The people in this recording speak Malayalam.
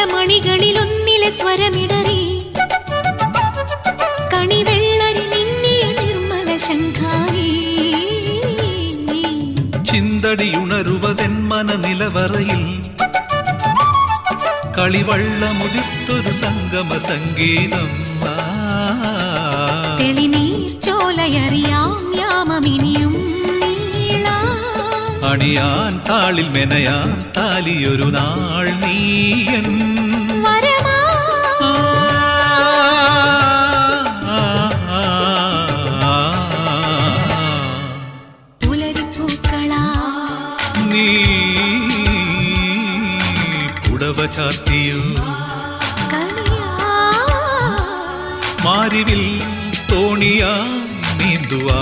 മണികളിലൊന്നിലെ സ്വരമിടറി കണിവെള്ളരി മിന്നിയ നിർമ്മല ശങ്കാരി ചിന്തടിയുണരുവതെൻ മനനിലവറയിൽ കളിവള്ളമുതിർത്തൊരു സംഗമ സംഗീതം തെളിനീർ ചോലയറിയാം യാമമിനിയും അണിയാൻ താളിൽ മെനയാൻ താലിയൊരു നാൾ നീയൻ നീ പുടവ ചാർത്തിയോ മാരിവിൽ തോണിയാ നീന്തുവാ